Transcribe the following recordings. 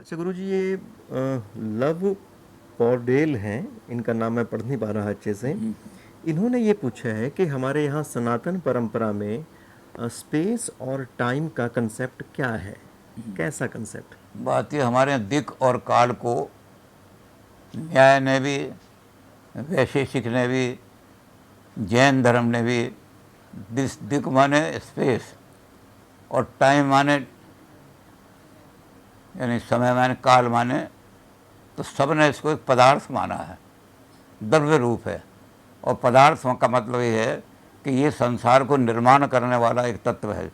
अच्छा गुरुजी, ये लव पॉडेल हैं, इनका नाम मैं पढ़ नहीं पा रहा अच्छे से। इन्होंने ये पूछा है कि हमारे यहाँ सनातन परंपरा में स्पेस और टाइम का कंसेप्ट क्या है, कैसा कंसेप्ट? बात ये हमारे यहाँ दिक और काल को न्याय ने भी, वैशेषिक ने भी, जैन धर्म ने भी दिक माने स्पेस और टाइम माने यानी समय माने काल माने, तो सब ने इसको एक पदार्थ माना है, द्रव्य रूप है। और पदार्थ का मतलब ये है कि ये संसार को निर्माण करने वाला एक तत्व है।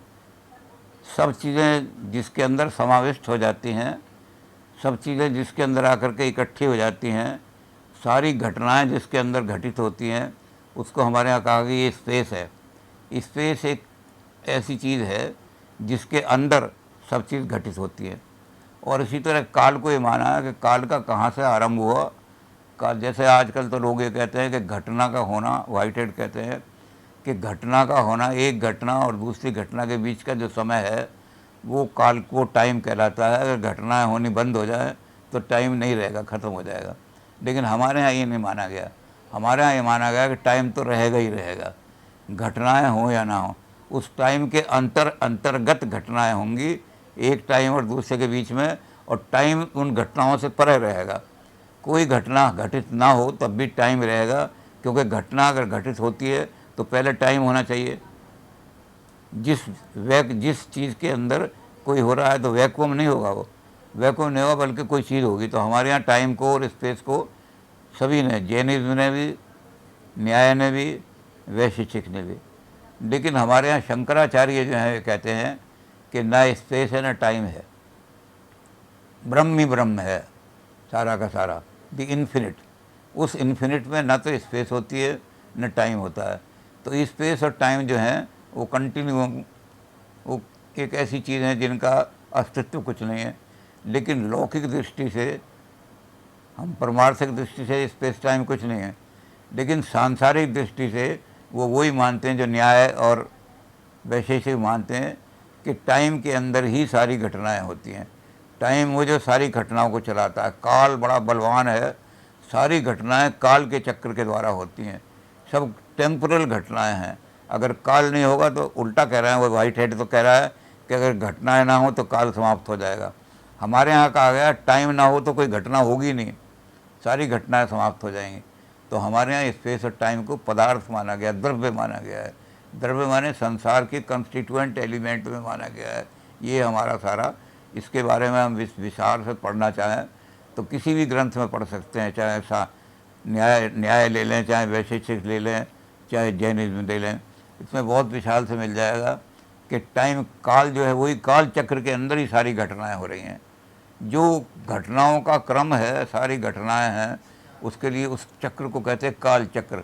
सब चीज़ें जिसके अंदर समाविष्ट हो जाती हैं, सब चीज़ें जिसके अंदर आकर के इकट्ठी हो जाती हैं, सारी घटनाएं जिसके अंदर घटित होती हैं, उसको हमारे यहाँ कहा कि ये स्पेस है। स्पेस एक ऐसी चीज़ है जिसके अंदर सब चीज़ घटित होती है। और इसी तरह काल को ये माना है कि काल का कहाँ से आरंभ हुआ। काल जैसे आजकल तो लोग ये कहते हैं कि घटना का होना, व्हाइट हेड कहते हैं कि घटना का होना, एक घटना और दूसरी घटना के बीच का जो समय है वो काल को टाइम कहलाता है। अगर घटनाएं होनी बंद हो जाए तो टाइम नहीं रहेगा, ख़त्म हो जाएगा। लेकिन हमारे यहाँ ये नहीं माना गया। हमारे यहाँ ये माना गया कि टाइम तो रहेगा ही रहेगा, घटनाएं हों या ना हो। उस टाइम के अंतर्गत घटनाएं होंगी, एक टाइम और दूसरे के बीच में, और टाइम उन घटनाओं से परे रहेगा। कोई घटना घटित ना हो तब भी टाइम रहेगा, क्योंकि घटना अगर घटित होती है तो पहले टाइम होना चाहिए। जिस चीज़ के अंदर कोई हो रहा है तो वैक्यूम नहीं होगा, वो वैक्यूम नहीं होगा बल्कि कोई चीज़ होगी। तो हमारे यहाँ टाइम को और स्पेस को सभी ने, जैनिज्म ने भी, न्याय ने भी, वैशेषिक ने भी। लेकिन हमारे यहाँ शंकराचार्य जो है कहते हैं कि ना स्पेस है ना टाइम है, ब्रह्म ही ब्रह्म है सारा का सारा, द इन्फिनिट। उस इन्फिनिट में ना तो स्पेस होती है न टाइम होता है। तो स्पेस और टाइम जो है वो कंटिन्यू, वो एक ऐसी चीज़ है जिनका अस्तित्व कुछ नहीं है। लेकिन लौकिक दृष्टि से, हम परमार्थिक दृष्टि से स्पेस टाइम कुछ नहीं है, लेकिन सांसारिक दृष्टि से वो वही मानते हैं जो न्याय और वैशेषिक मानते हैं कि टाइम के अंदर ही सारी घटनाएं होती हैं। टाइम वो जो सारी घटनाओं को चलाता है। काल बड़ा बलवान है, सारी घटनाएं काल के चक्र के द्वारा होती हैं, सब टेम्पोरल घटनाएं हैं। अगर काल नहीं होगा तो उल्टा कह रहे हैं वो व्हाइट हेड, तो कह रहा है कि अगर घटनाएं ना हो तो काल समाप्त हो जाएगा। हमारे यहाँ कहा गया टाइम ना हो तो कोई घटना होगी नहीं, सारी घटनाएं समाप्त हो जाएंगी। तो हमारे यहाँ स्पेस और टाइम को पदार्थ माना गया, द्रव्य माना गया है। द्रव्य माने संसार के कंस्टिट्यूएंट एलिमेंट में माना गया है। ये हमारा सारा, इसके बारे में हम विस्तार से पढ़ना चाहें तो किसी भी ग्रंथ में पढ़ सकते हैं, चाहे न्याय ले लें, चाहे वैशेषिक ले लें, चाहे जैनिज्म ले लें। इसमें बहुत विशाल से मिल जाएगा कि टाइम, काल जो है वही काल चक्र के अंदर ही सारी घटनाएं हो रही हैं। जो घटनाओं का क्रम है, सारी घटनाएं हैं, उसके लिए उस चक्र को कहते हैं काल चक्र।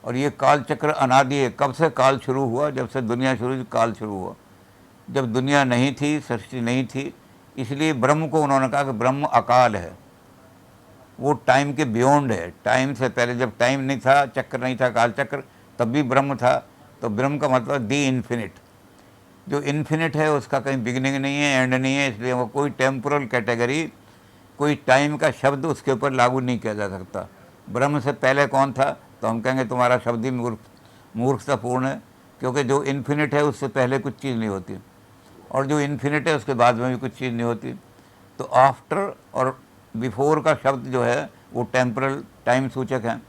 और ये काल चक्र अनादि है। कब से काल शुरू हुआ? जब से दुनिया शुरू हुई काल शुरू हुआ। जब दुनिया नहीं थी, सृष्टि नहीं थी, इसलिए ब्रह्म को उन्होंने कहा कि ब्रह्म अकाल है, वो टाइम के बियॉन्ड है। टाइम से पहले जब टाइम नहीं था, चक्र नहीं था, काल चक्र, तब भी ब्रह्म था। तो ब्रह्म का मतलब दी इन्फिनिट। जो इन्फिनिट है उसका कहीं बिगिनिंग नहीं है, एंड नहीं है, इसलिए वो कोई टेम्पोरल कैटेगरी, कोई टाइम का शब्द उसके ऊपर लागू नहीं किया जा सकता। ब्रह्म से पहले कौन था तो हम कहेंगे तुम्हारा शब्द ही मूर्खतापूर्ण है, क्योंकि जो इन्फिनिट है उससे पहले कुछ चीज़ नहीं होती, और जो इन्फिनिट है उसके बाद में भी कुछ चीज़ नहीं होती। तो आफ्टर और बिफोर का शब्द जो है वो टेम्परल, टाइम सूचक है।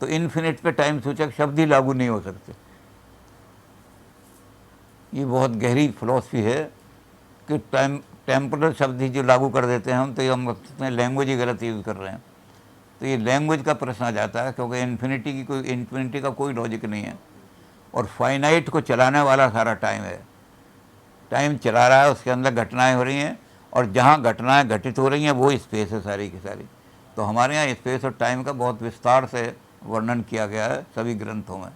तो इन्फिनिट पे टाइम सूचक शब्द ही लागू नहीं हो सकते। ये बहुत गहरी फिलॉसफी है कि टेम्परल शब्द ही जो लागू कर देते हैं हम, तो ये हम अपने लैंग्वेज ही गलत यूज़ कर रहे हैं। तो ये लैंग्वेज का प्रश्न आ जाता है, क्योंकि इन्फिनिटी का कोई लॉजिक नहीं है। और फाइनाइट को चलाने वाला सारा टाइम है। टाइम चला रहा है, उसके अंदर घटनाएं हो रही हैं, और जहाँ घटनाएं घटित हो रही हैं वो स्पेस है सारी की सारी। तो हमारे यहाँ स्पेस और टाइम का बहुत विस्तार से वर्णन किया गया है सभी ग्रंथों में।